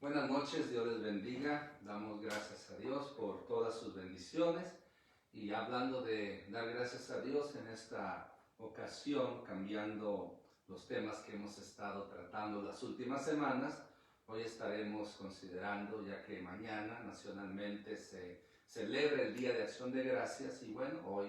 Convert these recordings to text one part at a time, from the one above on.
Buenas noches, Dios les bendiga. Damos gracias a Dios por todas sus bendiciones. Y hablando de dar gracias a Dios en esta ocasión, cambiando los temas que hemos estado tratando las últimas semanas, hoy estaremos considerando, ya que mañana nacionalmente se celebra el Día de Acción de Gracias, y bueno, hoy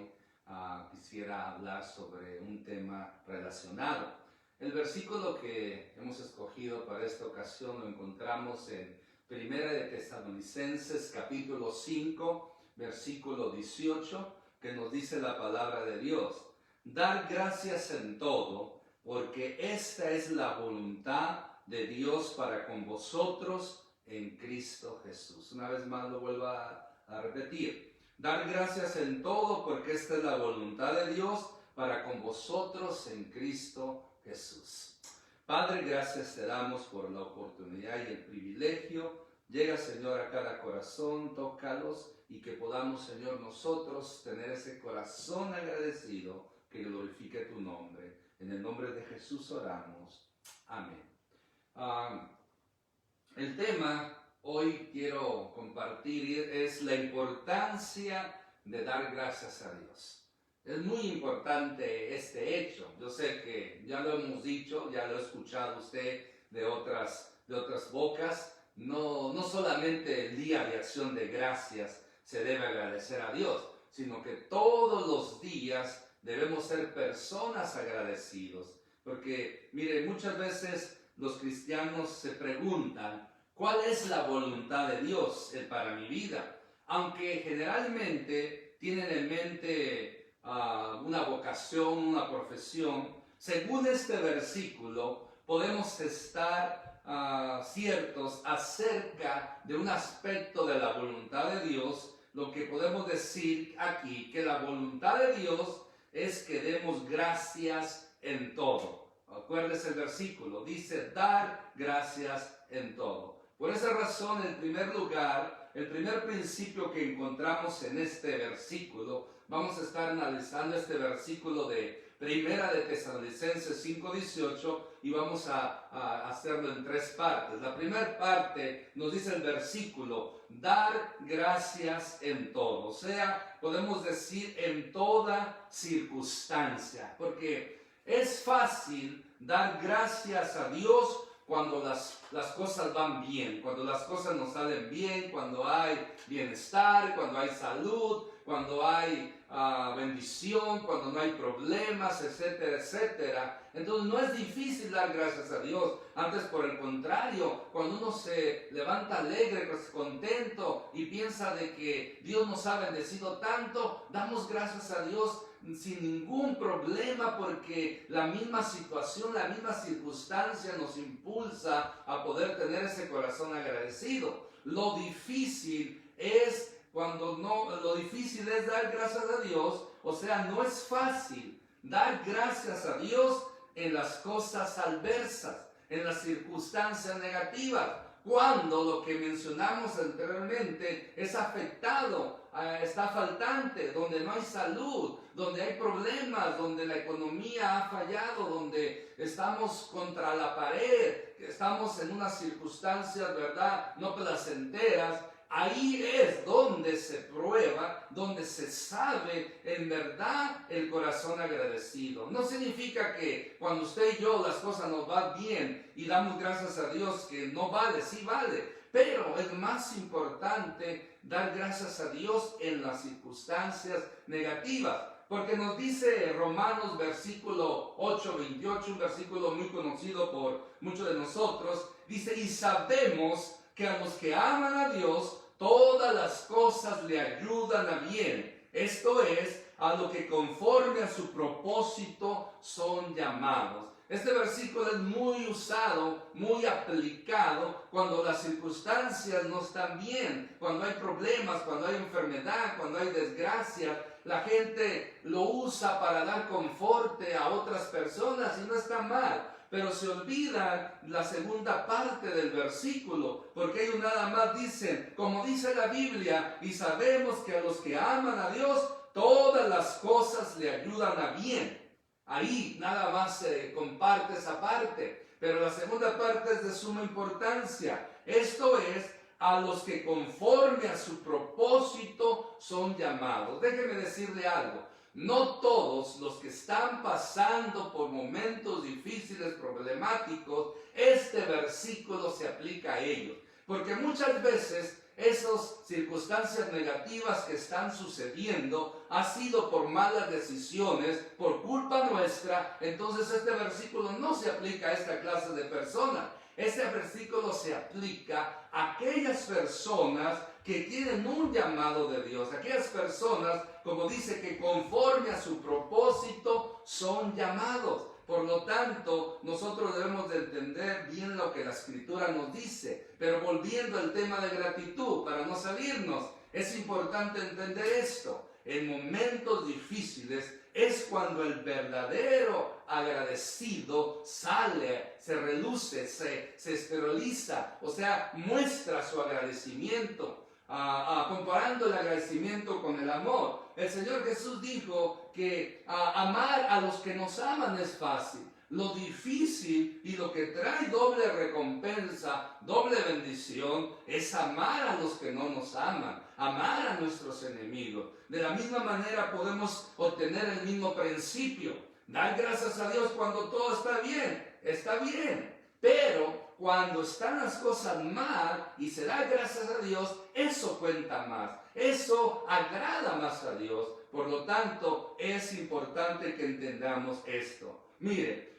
quisiera hablar sobre un tema relacionado. El versículo que hemos escogido para esta ocasión lo encontramos en Primera de Tesalonicenses capítulo 5, versículo 18, que nos dice la palabra de Dios: dar gracias en todo, porque esta es la voluntad de Dios para con vosotros en Cristo Jesús. Una vez más lo vuelvo a repetir: dar gracias en todo, porque esta es la voluntad de Dios para con vosotros en Cristo Jesús. Padre, gracias te damos por la oportunidad y el privilegio. Llega, Señor, a cada corazón, tócalos, y que podamos, Señor, nosotros tener ese corazón agradecido que glorifique tu nombre. En el nombre de Jesús oramos. Amén. El tema hoy quiero compartir es la importancia de dar gracias a Dios. Es muy importante este hecho. Yo sé que ya lo hemos dicho, ya lo ha escuchado usted de otras bocas. No solamente el Día de Acción de Gracias se debe agradecer a Dios, sino que todos los días debemos ser personas agradecidos. Porque, mire, muchas veces los cristianos se preguntan: ¿cuál es la voluntad de Dios para mi vida? Aunque generalmente tienen en mente una vocación, una profesión, según este versículo podemos estar ciertos acerca de un aspecto de la voluntad de Dios. Lo que podemos decir aquí, que la voluntad de Dios es que demos gracias en todo. Acuérdese el versículo, dice dar gracias en todo. Por esa razón, en primer lugar, el primer principio que encontramos en este versículo, vamos a estar analizando este versículo de Primera de Tesalonicenses 5:18, y vamos a hacerlo en tres partes. La primera parte nos dice el versículo: dar gracias en todo. O sea, podemos decir en toda circunstancia, porque es fácil dar gracias a Dios cuando las cosas van bien, cuando las cosas nos salen bien, cuando hay bienestar, cuando hay salud, cuando hay bendición, cuando no hay problemas, etcétera, etcétera. Entonces no es difícil dar gracias a Dios. Antes, por el contrario, cuando uno se levanta alegre, contento y piensa de que Dios nos ha bendecido tanto, damos gracias a Dios sin ningún problema, porque la misma situación, la misma circunstancia nos impulsa a poder tener ese corazón agradecido. Lo difícil es dar gracias a Dios. O sea, no es fácil dar gracias a Dios en las cosas adversas, en las circunstancias negativas, cuando lo que mencionamos anteriormente es afectado, está faltante, donde no hay salud, donde hay problemas, donde la economía ha fallado, donde estamos contra la pared, estamos en unas circunstancias, ¿verdad?, no placenteras. Ahí es donde se prueba, donde se sabe en verdad el corazón agradecido. No significa que cuando usted y yo las cosas nos van bien y damos gracias a Dios que no vale, sí vale. Pero es más importante dar gracias a Dios en las circunstancias negativas. Porque nos dice Romanos versículo 8:28, un versículo muy conocido por muchos de nosotros. Dice: y sabemos que a los que aman a Dios, todas las cosas le ayudan a bien. Esto es, a lo que conforme a su propósito son llamados. Este versículo es muy usado, muy aplicado cuando las circunstancias no están bien, cuando hay problemas, cuando hay enfermedad, cuando hay desgracia. La gente lo usa para dar conforte a otras personas, y no está mal. Pero se olvida la segunda parte del versículo, porque ellos nada más dicen, como dice la Biblia: y sabemos que a los que aman a Dios, todas las cosas le ayudan a bien. Ahí nada más se comparte esa parte. Pero la segunda parte es de suma importancia. Esto es, a los que conforme a su propósito son llamados. Déjeme decirle algo. No todos los que están pasando por momentos difíciles, problemáticos, este versículo se aplica a ellos. Porque muchas veces esas circunstancias negativas que están sucediendo ha sido por malas decisiones, por culpa nuestra. Entonces este versículo no se aplica a esta clase de personas. Este versículo se aplica a aquellas personas que tienen un llamado de Dios, aquellas personas, como dice, que conforme a su propósito son llamados. Por lo tanto, nosotros debemos de entender bien lo que la Escritura nos dice. Pero volviendo al tema de gratitud, para no salirnos, es importante entender esto. En momentos difíciles es cuando el verdadero agradecido sale, se reluce, se exterioriza, o sea, muestra su agradecimiento. Comparando el agradecimiento con el amor, el Señor Jesús dijo que amar a los que nos aman es fácil. Lo difícil y lo que trae doble recompensa, doble bendición, es amar a los que no nos aman, amar a nuestros enemigos. De la misma manera podemos obtener el mismo principio. Dar gracias a Dios cuando todo está bien, pero cuando están las cosas mal y se da gracias a Dios, eso cuenta más, eso agrada más a Dios. Por lo tanto, es importante que entendamos esto. Mire,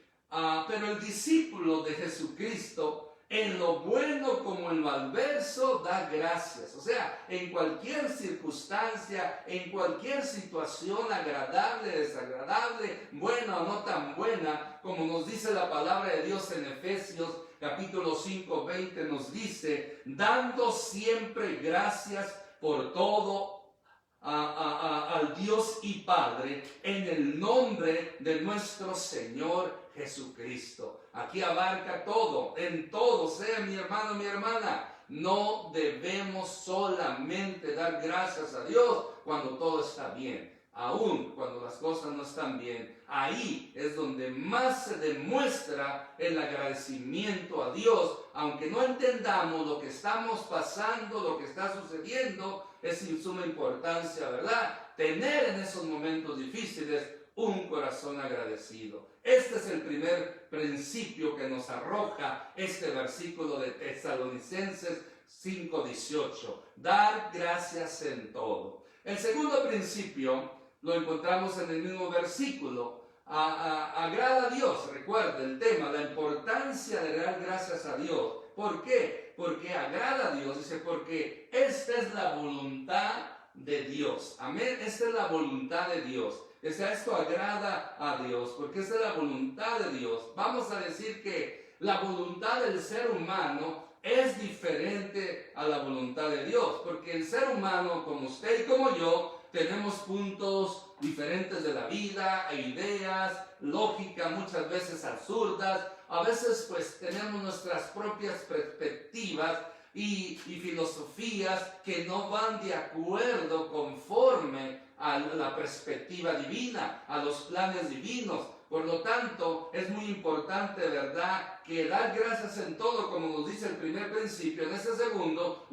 pero el discípulo de Jesucristo, en lo bueno como en lo adverso, da gracias. O sea, en cualquier circunstancia, en cualquier situación agradable, desagradable, buena o no tan buena, como nos dice la palabra de Dios en Efesios capítulo 5, 20, nos dice, dando siempre gracias por todo al Dios y Padre en el nombre de nuestro Señor Jesucristo. Aquí abarca todo, en todo, sea mi hermano, mi hermana. No debemos solamente dar gracias a Dios cuando todo está bien. Aún cuando las cosas no están bien, ahí es donde más se demuestra el agradecimiento a Dios. Aunque no entendamos lo que estamos pasando, lo que está sucediendo, es de suma importancia, ¿verdad? Tener en esos momentos difíciles un corazón agradecido. Este es el primer principio que nos arroja este versículo de Tesalonicenses 5:18. Dar gracias en todo. El segundo principio lo encontramos en el mismo versículo. Agrada a Dios, recuerda el tema, la importancia de dar gracias a Dios. ¿Por qué? Porque agrada a Dios, dice, porque esta es la voluntad de Dios. Amén, esta es la voluntad de Dios. O sea, esto agrada a Dios, porque esta es la voluntad de Dios. Vamos a decir que la voluntad del ser humano es diferente a la voluntad de Dios, porque el ser humano, como usted y como yo, tenemos puntos diferentes de la vida, e ideas, lógica, muchas veces absurdas. A veces pues tenemos nuestras propias perspectivas y filosofías que no van de acuerdo conforme a la perspectiva divina, a los planes divinos. Por lo tanto, es muy importante, ¿verdad?, que dar gracias en todo, como nos dice el primer principio. En este segundo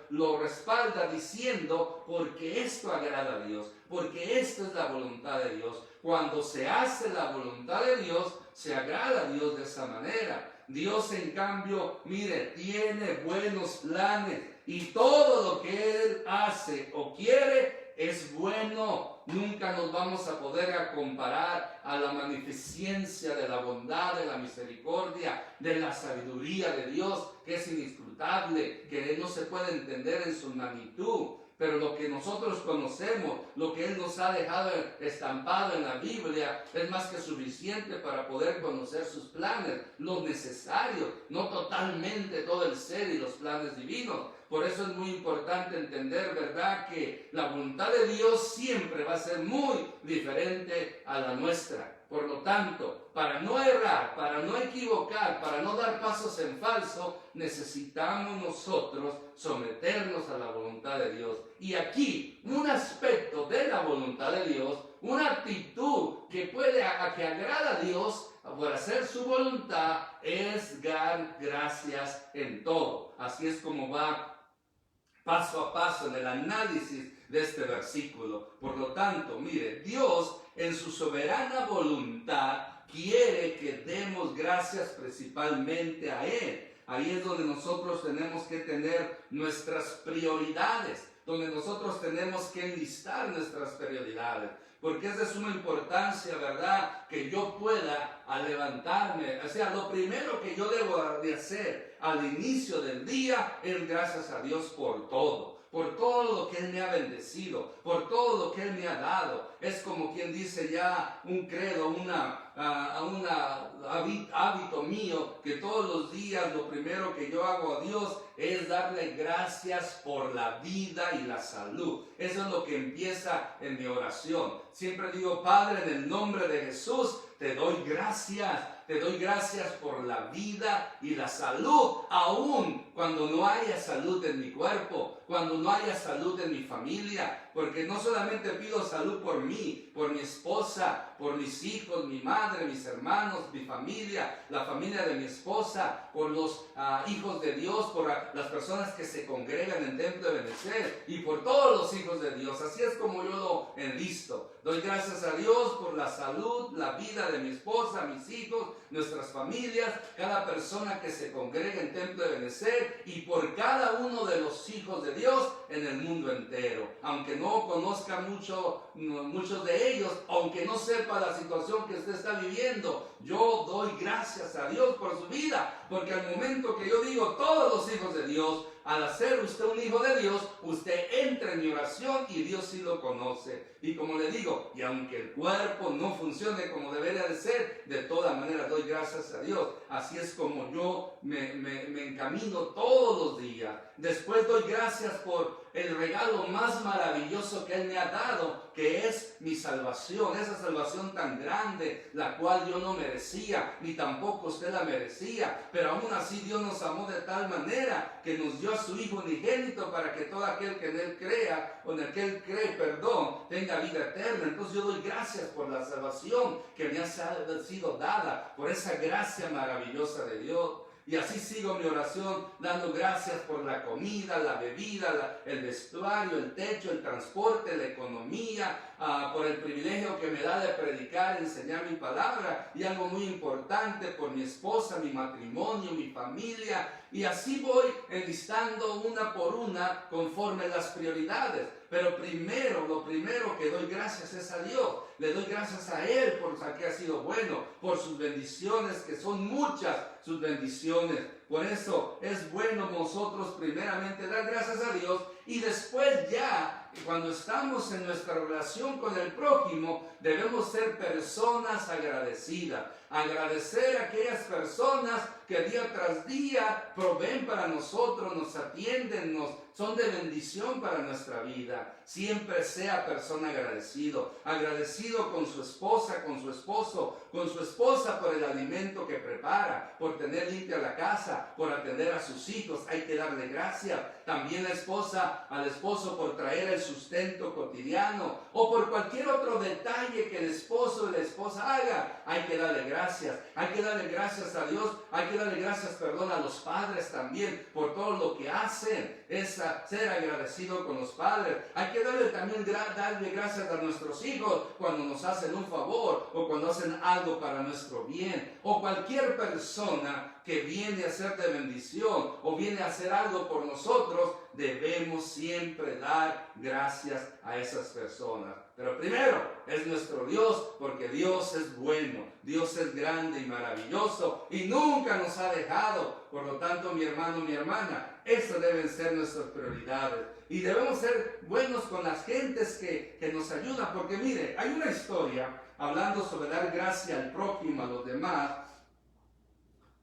lo respalda diciendo, porque esto agrada a Dios, porque esto es la voluntad de Dios. Cuando se hace la voluntad de Dios, se agrada a Dios de esa manera. Dios, en cambio, mire, tiene buenos planes y todo lo que Él hace o quiere es bueno. Nunca nos vamos a poder comparar a la magnificencia de la bondad, de la misericordia, de la sabiduría de Dios, que es inescrutable, que no se puede entender en su magnitud. Pero lo que nosotros conocemos, lo que Él nos ha dejado estampado en la Biblia, es más que suficiente para poder conocer sus planes, lo necesario, no totalmente todo el ser y los planes divinos. Por eso es muy importante entender, ¿verdad?, que la voluntad de Dios siempre va a ser muy diferente a la nuestra. Por lo tanto, para no errar, para no equivocar, para no dar pasos en falso, necesitamos nosotros someternos a la voluntad de Dios. Y aquí, un aspecto de la voluntad de Dios, una actitud que agrada a Dios, por hacer su voluntad, es dar gracias en todo. Así es como va paso a paso en el análisis de este versículo. Por lo tanto, mire, Dios en su soberana voluntad quiere que demos gracias principalmente a Él. Ahí es donde nosotros tenemos que tener nuestras prioridades, donde nosotros tenemos que enlistar nuestras prioridades. Porque es de suma importancia, ¿verdad?, que yo pueda levantarme. O sea, lo primero que yo debo de hacer al inicio del día es gracias a Dios por todo lo que Él me ha bendecido, por todo lo que Él me ha dado. Es como quien dice ya un credo, un hábito mío, que todos los días lo primero que yo hago a Dios es darle gracias por la vida y la salud. Eso es lo que empieza en mi oración. Siempre digo, Padre, en el nombre de Jesús, te doy gracias. Te doy gracias por la vida y la salud, aun cuando no haya salud en mi cuerpo, cuando no haya salud en mi familia, porque no solamente pido salud por mí, por mi esposa, por mis hijos, mi madre, mis hermanos, mi familia, la familia de mi esposa, por los hijos de Dios, por las personas que se congregan en Templo de Benecer y por todos los hijos de Dios. Así es como yo lo enlisto. Doy gracias a Dios por la salud, la vida de mi esposa, mis hijos, nuestras familias, cada persona que se congrega en Templo de Benecer y por cada uno de los hijos de Dios en el mundo entero. Aunque no conozca muchos de ellos, aunque no sepa la situación que usted está viviendo, yo doy gracias a Dios por su vida, porque al momento que yo digo todos los hijos de Dios, al hacer usted un hijo de Dios, usted entra en mi oración y Dios sí lo conoce. Y como le digo, y aunque el cuerpo no funcione como debería de ser, de todas maneras doy gracias a Dios. Así es como yo me encamino todos los días. Después doy gracias por el regalo más maravilloso que Él me ha dado, que es mi salvación, esa salvación tan grande, la cual yo no merecía, ni tampoco usted la merecía, pero aún así Dios nos amó de tal manera que nos dio a su Hijo unigénito para que todo aquel que en Él crea, o en el que Él cree, tenga vida eterna. Entonces yo doy gracias por la salvación que me ha sido dada, por esa gracia maravillosa de Dios. Y así sigo mi oración dando gracias por la comida, la bebida, el vestuario, el techo, el transporte, la economía, por el privilegio que me da de predicar, enseñar mi palabra, y algo muy importante, por mi esposa, mi matrimonio, mi familia. Y así voy enlistando una por una conforme las prioridades. Pero lo primero que doy gracias es a Dios. Le doy gracias a Él por que ha sido bueno, por sus bendiciones, que son muchas sus bendiciones. Por eso es bueno nosotros primeramente dar gracias a Dios, y después ya, cuando estamos en nuestra relación con el prójimo, debemos ser personas agradecidas. Agradecer a aquellas personas que día tras día proveen para nosotros, nos atienden, son de bendición para nuestra vida. Siempre sea persona agradecido con su esposa, con su esposo, con su esposa por el alimento que prepara, por tener limpia la casa, por atender a sus hijos. Hay que darle gracias. También la esposa al esposo por traer el sustento cotidiano, o por cualquier otro detalle que el esposo y la esposa haga. Hay que darle gracias. Hay que darle gracias a Dios. Hay que darle gracias, a los padres también por todo lo que hacen. Es ser agradecido con los padres. Hay que darle gracias a nuestros hijos cuando nos hacen un favor, o cuando hacen algo para nuestro bien, o cualquier persona que viene a ser de bendición o viene a hacer algo por nosotros. Debemos siempre dar gracias a esas personas. Pero primero es nuestro Dios, porque Dios es bueno, Dios es grande y maravilloso y nunca nos ha dejado. Por lo tanto, mi hermano, mi hermana, eso deben ser nuestras prioridades. Y debemos ser buenos con las gentes que nos ayudan, porque mire, hay una historia hablando sobre dar gracia al prójimo, a los demás,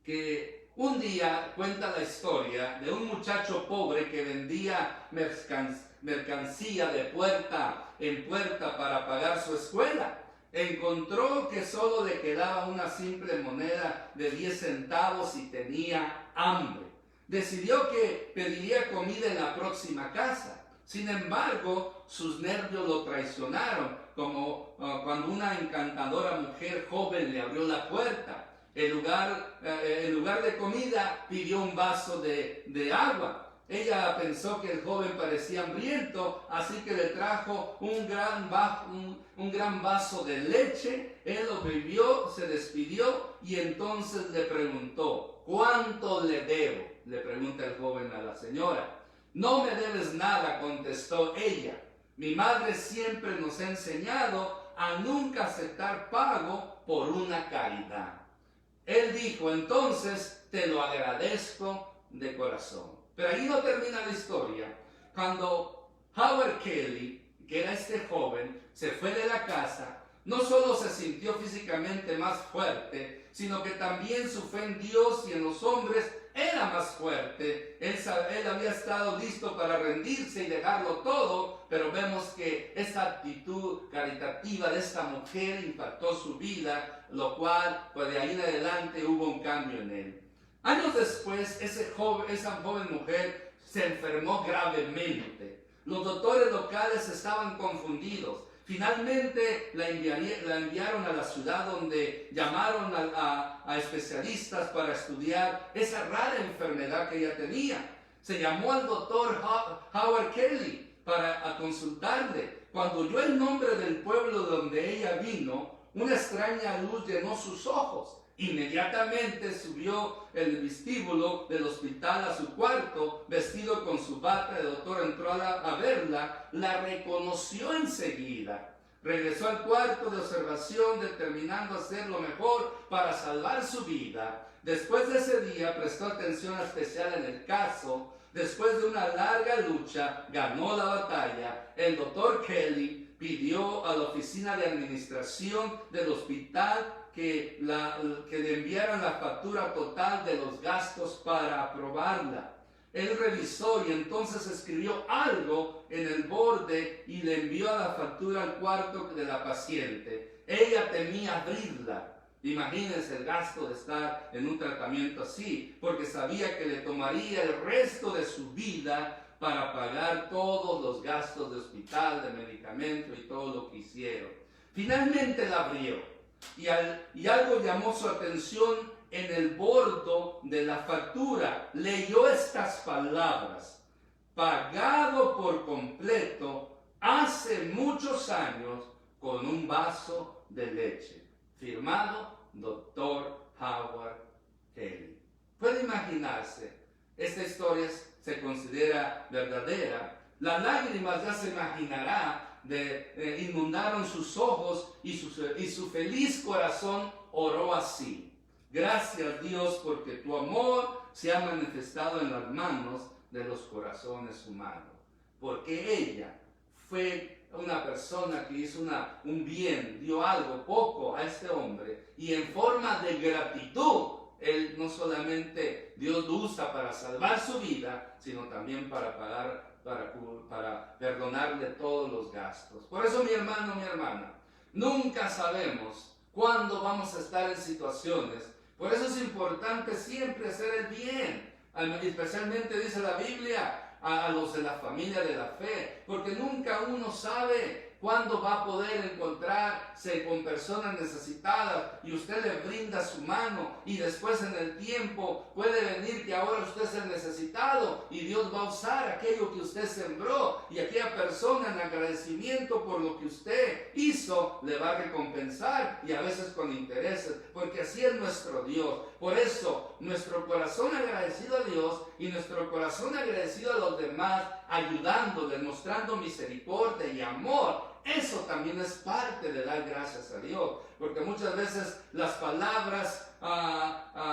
que un día cuenta la historia de un muchacho pobre que vendía mercancía de puerta en puerta para pagar su escuela. Encontró que solo le quedaba una simple moneda de 10 centavos y tenía hambre. Decidió que pediría comida en la próxima casa. Sin embargo, sus nervios lo traicionaron. como cuando una encantadora mujer joven le abrió la puerta. En lugar de comida, pidió un vaso de agua. Ella pensó que el joven parecía hambriento, así que le trajo un gran vaso de leche. Él lo bebió, se despidió y entonces le preguntó: ¿cuánto le debo?, le pregunta el joven a la señora. No me debes nada, contestó ella. Mi madre siempre nos ha enseñado a nunca aceptar pago por una caridad. Él dijo: entonces te lo agradezco de corazón. Pero ahí no termina la historia. Cuando Howard Kelly, que era este joven, se fue de la casa, no solo se sintió físicamente más fuerte, sino que también su fe en Dios y en los hombres era más fuerte. Él había estado listo para rendirse y dejarlo todo, pero vemos que esta actitud caritativa de esta mujer impactó su vida, lo cual, pues de ahí en adelante hubo un cambio en él. Años después, esa joven mujer se enfermó gravemente. Los doctores locales estaban confundidos. Finalmente la enviaron a la ciudad, donde llamaron a especialistas para estudiar esa rara enfermedad que ella tenía. Se llamó al doctor Howard Kelly para consultarle. Cuando oyó el nombre del pueblo donde ella vino, una extraña luz llenó sus ojos. Inmediatamente subió el vestíbulo del hospital a su cuarto, vestido con su bata de doctor. Entró a verla, la reconoció enseguida. Regresó al cuarto de observación, determinando hacer lo mejor para salvar su vida. Después de ese día prestó atención especial en el caso. Después de una larga lucha, ganó la batalla. El doctor Kelly pidió a la oficina de administración del hospital que le enviaran la factura total de los gastos para aprobarla. Él revisó y entonces escribió algo en el borde y le envió la factura al cuarto de la paciente. Ella temía abrirla. Imagínense el gasto de estar en un tratamiento así, porque sabía que le tomaría el resto de su vida para pagar todos los gastos de hospital, de medicamento y todo lo que hicieron. Finalmente la abrió. Y algo llamó su atención en el bordo de la factura. Leyó estas palabras: pagado por completo hace muchos años con un vaso de leche. Firmado Dr. Howard Kelly. Puede imaginarse, esta historia se considera verdadera. Las lágrimas, ya se imaginará, inundaron sus ojos y su feliz corazón oró así: gracias Dios, porque tu amor se ha manifestado en las manos de los corazones humanos. Porque ella fue una persona que hizo un bien, dio algo poco a este hombre, y en forma de gratitud, él no solamente Dios lo usa para salvar su vida, sino también para perdonarle todos los gastos. Por eso, mi hermano, mi hermana, nunca sabemos cuándo vamos a estar en situaciones. Por eso es importante siempre hacer el bien, especialmente dice la Biblia a los de la familia de la fe, porque nunca uno sabe cuándo va a poder encontrarse con personas necesitadas y usted le brinda su mano, y después en el tiempo puede venir que ahora usted es el necesitado y Dios va a usar aquello que usted sembró, y aquella persona en agradecimiento por lo que usted hizo le va a recompensar, y a veces con intereses, porque así es nuestro Dios. Por eso nuestro corazón agradecido a Dios y nuestro corazón agradecido a los demás, ayudándoles, mostrando misericordia y amor, eso también es parte de dar gracias a Dios, porque muchas veces las palabras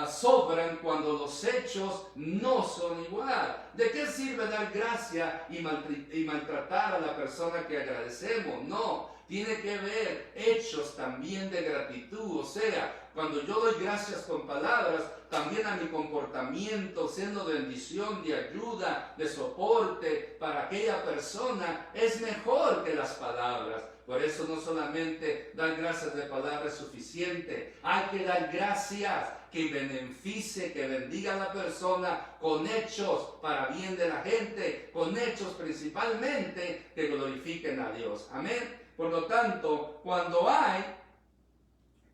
sobran cuando los hechos no son igual. ¿De qué sirve dar gracia y maltratar a la persona que agradecemos? No, tiene que ver hechos también de gratitud. O sea, cuando yo doy gracias con palabras, también a mi comportamiento, siendo de bendición, de ayuda, de soporte para aquella persona, es mejor que las palabras. Por eso no solamente dar gracias de palabras es suficiente, hay que dar gracias que beneficie, que bendiga a la persona con hechos para bien de la gente, con hechos principalmente que glorifiquen a Dios. Amén. por lo tanto, cuando hay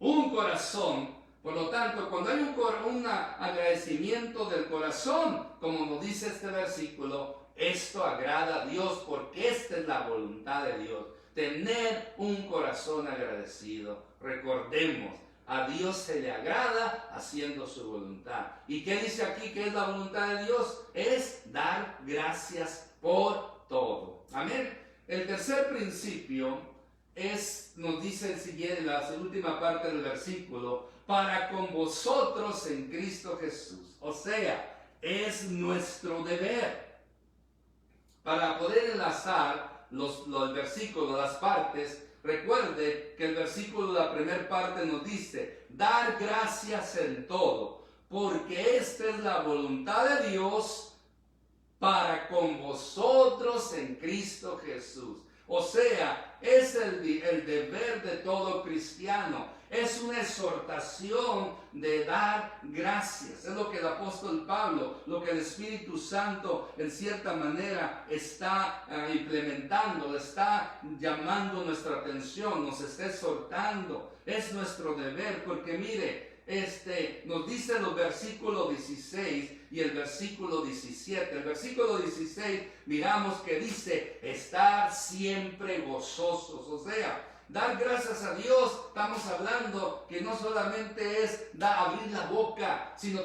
un corazón, por lo tanto, cuando hay un agradecimiento del corazón, como nos dice este versículo, esto agrada a Dios, porque esta es la voluntad de Dios. Tener un corazón agradecido. Recordemos, a Dios se le agrada haciendo su voluntad. ¿Y qué dice aquí que es la voluntad de Dios? Es dar gracias por todo. Amén. El tercer principio nos dice el siguiente, la última parte del versículo, para con vosotros en Cristo Jesús. O sea, es nuestro deber. Para poder enlazar los versículos, las partes, recuerde que el versículo, la primera parte nos dice, dar gracias en todo, porque esta es la voluntad de Dios para con vosotros en Cristo Jesús. O sea, es el deber de todo cristiano. Es una exhortación de dar gracias. Es lo que el apóstol Pablo, lo que el Espíritu Santo en cierta manera está implementando, le está llamando nuestra atención, nos está exhortando. Es nuestro deber, porque mire, nos dice los versículos 16 y el versículo 17. El versículo 16 miramos que dice estar siempre gozosos, o sea, dar gracias a Dios. Estamos hablando que no solamente es abrir la boca, sino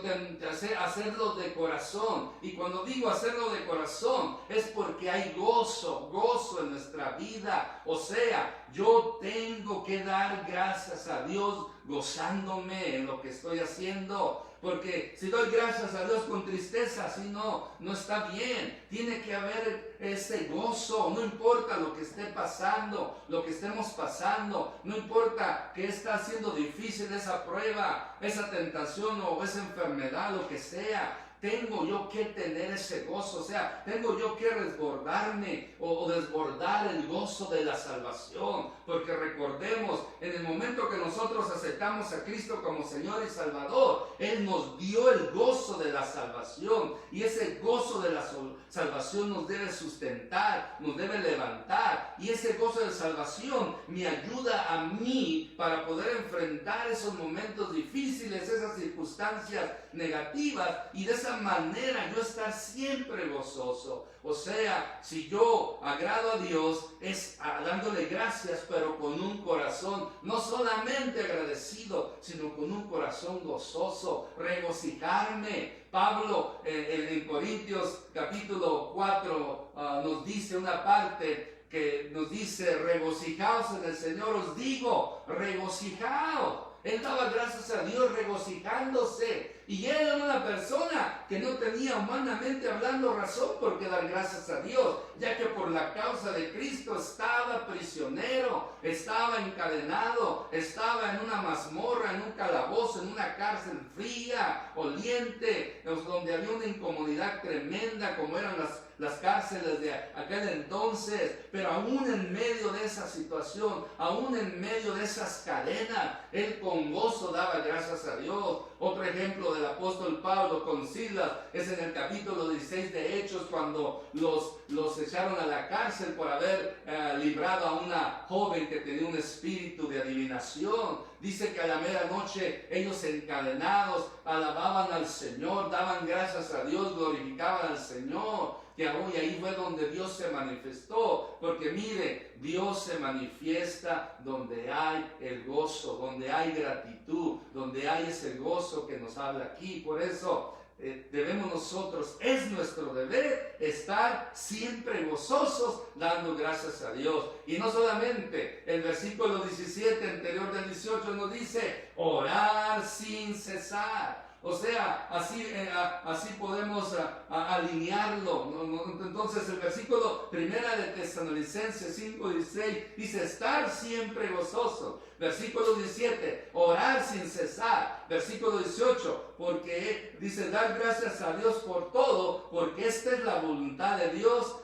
hacerlo de corazón. Y cuando digo hacerlo de corazón, es porque hay gozo en nuestra vida. O sea, yo tengo que dar gracias a Dios gozándome en lo que estoy haciendo. Porque si doy gracias a Dios con tristeza, así no está bien. Tiene que haber ese gozo, no importa lo que esté pasando, lo que estemos pasando, no importa que está siendo difícil esa prueba, esa tentación o esa enfermedad, lo que sea. Tengo yo que tener ese gozo, o sea, tengo yo que resguardarme o desbordar el gozo de la salvación, porque recordemos, en el momento que nosotros aceptamos a Cristo como Señor y Salvador, Él nos dio el gozo de la salvación, y ese gozo de la salvación nos debe sustentar, nos debe levantar, y ese gozo de salvación me ayuda a mí para poder enfrentar esos momentos difíciles, esas circunstancias negativas, y de esa manera yo estar siempre gozoso. O sea, si yo agrado a Dios es dándole gracias, pero con un corazón no solamente agradecido, sino con un corazón gozoso, regocijarme. Pablo en Corintios capítulo 4 nos dice una parte que nos dice, regocijaos en el Señor, os digo, regocijaos. Él daba gracias a Dios regocijándose. Y él era una persona que no tenía humanamente hablando razón por qué dar gracias a Dios, ya que por la causa de Cristo estaba prisionero, estaba encadenado, estaba en una mazmorra, en un calabozo, en una cárcel fría, oliente, donde había una incomodidad tremenda como eran las cárceles de aquel entonces. Pero aún en medio de esa situación, aún en medio de esas cadenas, él con gozo daba gracias a Dios. Otro ejemplo del apóstol Pablo con Silas es en el capítulo 16 de Hechos, cuando los echaron a la cárcel por haber librado a una joven que tenía un espíritu de adivinación. Dice que a la medianoche ellos encadenados alababan al Señor, daban gracias a Dios, glorificaban al Señor. Y ahí fue donde Dios se manifestó, porque mire, Dios se manifiesta donde hay el gozo, donde hay gratitud, donde hay ese gozo que nos habla aquí. Por eso debemos nosotros, es nuestro deber estar siempre gozosos dando gracias a Dios. Y no solamente, el versículo 17 anterior del 18 nos dice, orar sin cesar. O sea, así podemos alinearlo. Entonces el versículo 1 de Tesalonicenses 5:16 dice estar siempre gozosos. Versículo 17, orar sin cesar. Versículo 18, porque dice dar gracias a Dios por todo, porque esta es la voluntad de Dios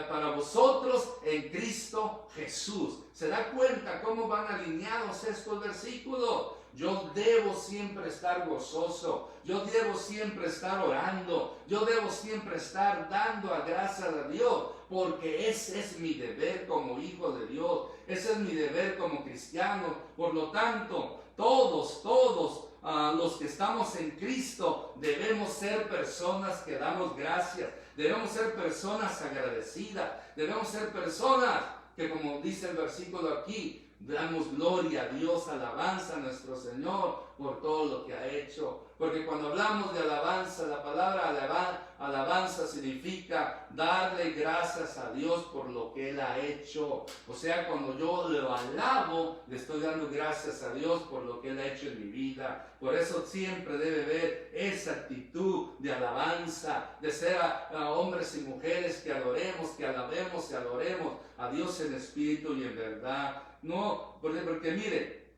para vosotros en Cristo Jesús. ¿Se da cuenta cómo van alineados estos versículos? yo debo siempre estar gozoso, yo debo siempre estar orando, yo debo siempre estar dando gracias a Dios, porque ese es mi deber como hijo de Dios, ese es mi deber como cristiano. Por lo tanto, todos los que estamos en Cristo debemos ser personas que damos gracias, debemos ser personas agradecidas, debemos ser personas que, como dice el versículo aquí, damos gloria a Dios, alabanza a nuestro Señor por todo lo que ha hecho. Porque cuando hablamos de alabanza, la palabra alabanza significa darle gracias a Dios por lo que Él ha hecho. O sea, cuando yo lo alabo, le estoy dando gracias a Dios por lo que Él ha hecho en mi vida. Por eso siempre debe haber esa actitud de alabanza, de ser hombres y mujeres que adoremos, que alabemos y adoremos a Dios en espíritu y en verdad. No, porque mire,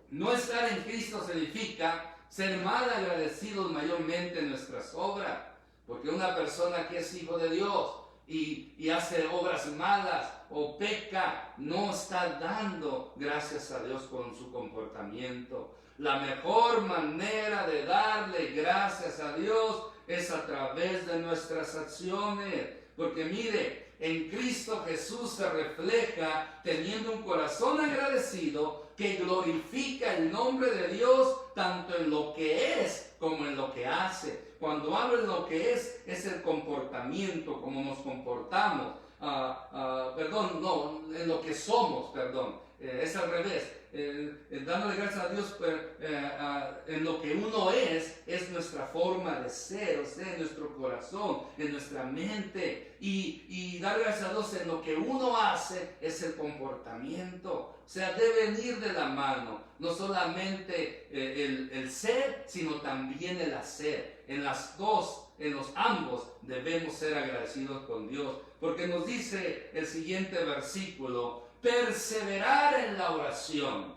no estar en Cristo significa ser mal agradecidos mayormente en nuestras obras, porque una persona que es hijo de Dios y hace obras malas o peca, no está dando gracias a Dios con su comportamiento. La mejor manera de darle gracias a Dios es a través de nuestras acciones, porque mire, en Cristo Jesús se refleja teniendo un corazón agradecido que glorifica el nombre de Dios tanto en lo que es como en lo que hace. Cuando hablo en lo que es el comportamiento, como nos comportamos. En lo que somos, es al revés. Dándole gracias a Dios en lo que uno es nuestra forma de ser, o sea, en nuestro corazón, en nuestra mente, y dar gracias a Dios en lo que uno hace es el comportamiento. O sea, deben ir de la mano, no solamente el ser, sino también el hacer. En los ambos debemos ser agradecidos con Dios, porque nos dice el siguiente versículo: perseverar en la oración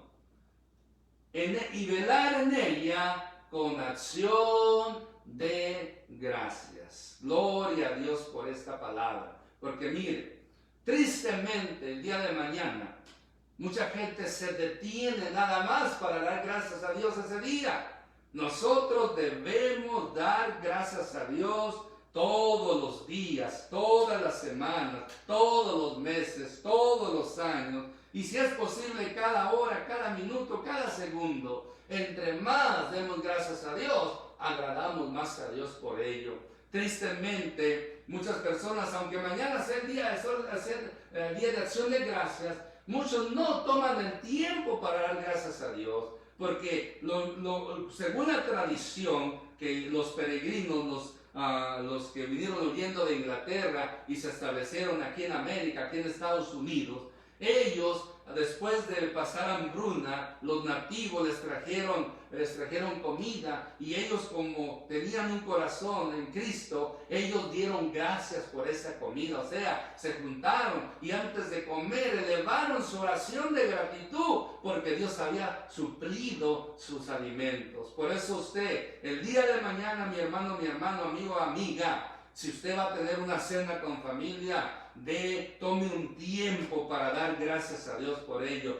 y velar en ella con acción de gracias. Gloria a Dios por esta palabra. Porque mire, tristemente el día de mañana mucha gente se detiene nada más para dar gracias a Dios ese día. Nosotros debemos dar gracias a Dios todos los días, todas las semanas, todos los meses, todos los años, y si es posible cada hora, cada minuto, cada segundo. Entre más demos gracias a Dios, agradamos más a Dios por ello. Tristemente, muchas personas, aunque mañana sea el día de acción de gracias, muchos no toman el tiempo para dar gracias a Dios, porque según la tradición que los peregrinos, los que vinieron huyendo de Inglaterra y se establecieron aquí en América, aquí en Estados Unidos, ellos, después de pasar hambruna, los nativos les trajeron comida, y ellos, como tenían un corazón en Cristo, ellos dieron gracias por esa comida. O sea, se juntaron y antes de comer elevaron su oración de gratitud porque Dios había suplido sus alimentos. Por eso usted, el día de mañana, mi hermano, amigo, amiga, si usted va a tener una cena con familia, tome un tiempo para dar gracias a Dios por ello.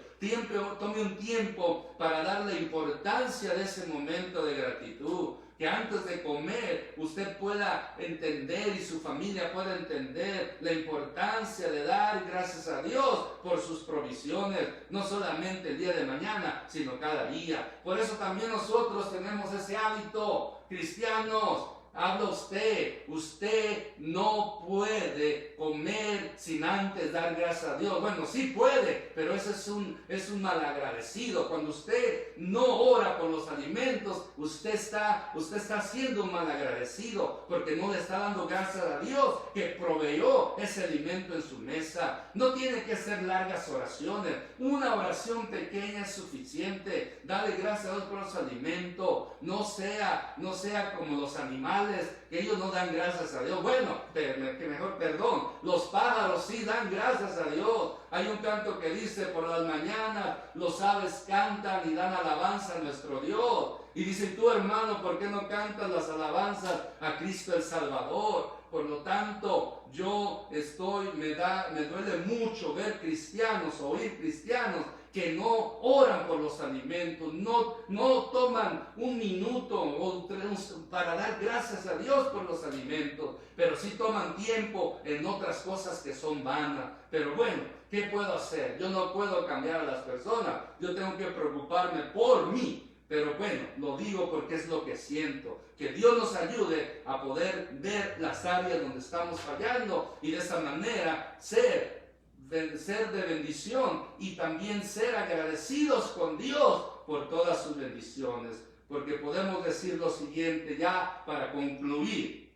Tome un tiempo para dar la importancia de ese momento de gratitud. Que antes de comer usted pueda entender y su familia pueda entender la importancia de dar gracias a Dios por sus provisiones, no solamente el día de mañana, sino cada día. Por eso también nosotros tenemos ese hábito, cristianos. Habla usted no puede comer sin antes dar gracias a Dios. Bueno, sí puede, pero ese es un malagradecido. Cuando usted no ora por los alimentos, usted está siendo un malagradecido, porque no le está dando gracias a Dios que proveyó ese alimento en su mesa. No tiene que ser largas oraciones, una oración pequeña es suficiente. Dale gracias a Dios por los alimentos. No sea como los animales, que ellos no dan gracias a Dios. Bueno, los pájaros sí dan gracias a Dios. Hay un canto que dice: por las mañanas los aves cantan y dan alabanza a nuestro Dios. Y dice: tú, hermano, ¿por qué no cantas las alabanzas a Cristo el Salvador? Por lo tanto, yo me duele mucho ver cristianos, oír cristianos que no oran por los alimentos, no toman un minuto para dar gracias a Dios por los alimentos, pero sí toman tiempo en otras cosas que son vanas. Pero bueno, ¿qué puedo hacer? Yo no puedo cambiar a las personas, yo tengo que preocuparme por mí. Pero bueno, lo digo porque es lo que siento. Que Dios nos ayude a poder ver las áreas donde estamos fallando y de esa manera ser de bendición y también ser agradecidos con Dios por todas sus bendiciones. Porque podemos decir lo siguiente ya para concluir.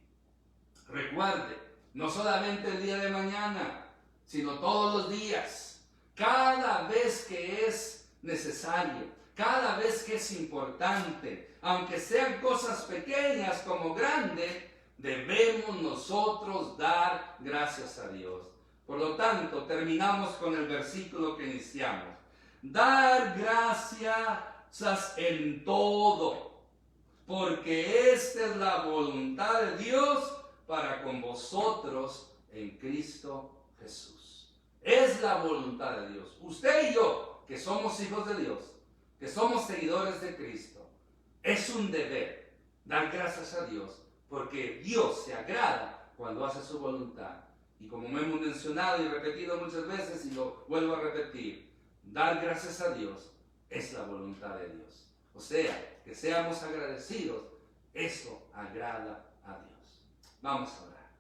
Recuerde, no solamente el día de mañana, sino todos los días, cada vez que es necesario, cada vez que es importante, aunque sean cosas pequeñas como grandes, debemos nosotros dar gracias a Dios. Por lo tanto, terminamos con el versículo que iniciamos. Dar gracias en todo, porque esta es la voluntad de Dios para con vosotros en Cristo Jesús. Es la voluntad de Dios. Usted y yo, que somos hijos de Dios, que somos seguidores de Cristo, es un deber dar gracias a Dios, porque Dios se agrada cuando hace su voluntad. Y como me hemos mencionado y repetido muchas veces, y lo vuelvo a repetir, dar gracias a Dios es la voluntad de Dios. O sea, que seamos agradecidos, eso agrada a Dios. Vamos a orar.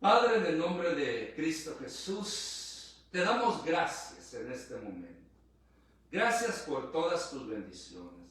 Padre, en el nombre de Cristo Jesús, te damos gracias en este momento. Gracias por todas tus bendiciones.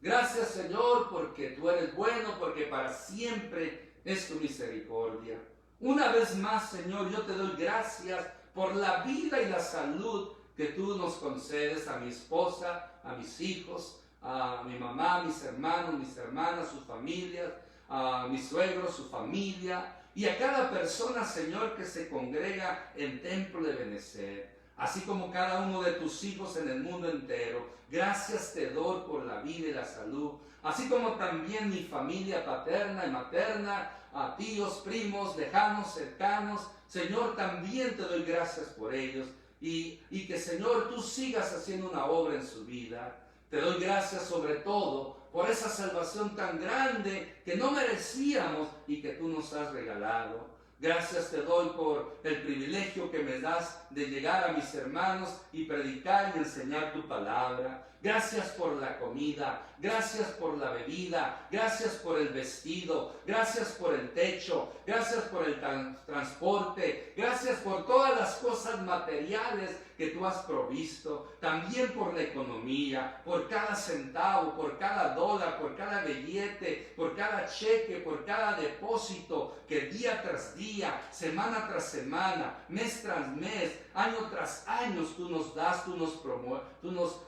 Gracias, Señor, porque tú eres bueno, porque para siempre es tu misericordia. Una vez más, Señor, yo te doy gracias por la vida y la salud que tú nos concedes a mi esposa, a mis hijos, a mi mamá, a mis hermanos, mis hermanas, sus familias, a mis suegros, su familia, y a cada persona, Señor, que se congrega en Templo de Benecer, así como cada uno de tus hijos en el mundo entero. Gracias te doy por la vida y la salud, así como también mi familia paterna y materna, a tíos, primos, lejanos, cercanos. Señor, también te doy gracias por ellos, y que, Señor, tú sigas haciendo una obra en su vida. Te doy gracias sobre todo por esa salvación tan grande que no merecíamos y que tú nos has regalado. Gracias te doy por el privilegio que me das de llegar a mis hermanos y predicar y enseñar tu palabra. Gracias por la comida, gracias por la bebida, gracias por el vestido, gracias por el techo, gracias por el transporte, gracias por todas las cosas materiales que tú has provisto, también por la economía, por cada centavo, por cada dólar, por cada billete, por cada cheque, por cada depósito que día tras día, semana tras semana, mes tras mes, año tras año tú nos das, tú nos promueves,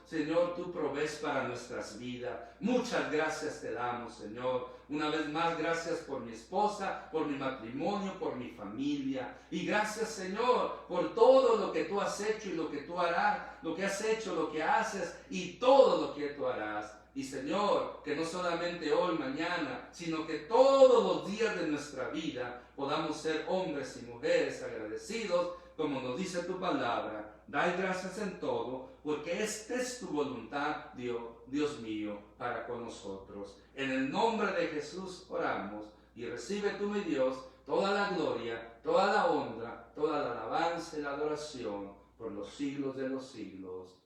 Señor, tú provees para nuestras vidas. Muchas gracias te damos, Señor. Una vez más, gracias por mi esposa, por mi matrimonio, por mi familia. Y gracias, Señor, por todo lo que tú has hecho y lo que tú harás, lo que has hecho, lo que haces y todo lo que tú harás. Y, Señor, que no solamente hoy, mañana, sino que todos los días de nuestra vida podamos ser hombres y mujeres agradecidos, como nos dice tu palabra. Dai gracias en todo, porque esta es tu voluntad, Dios mío, para con nosotros. En el nombre de Jesús oramos, y recibe tú, mi Dios, toda la gloria, toda la honra, toda la alabanza y la adoración por los siglos de los siglos.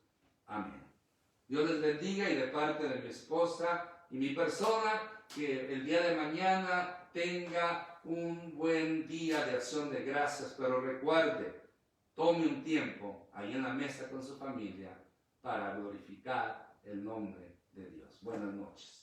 Amén. Dios les bendiga, y de parte de mi esposa y mi persona, que el día de mañana tenga un buen día de acción de gracias. Pero recuerde, tome un tiempo ahí en la mesa con su familia para glorificar el nombre de Dios. Buenas noches.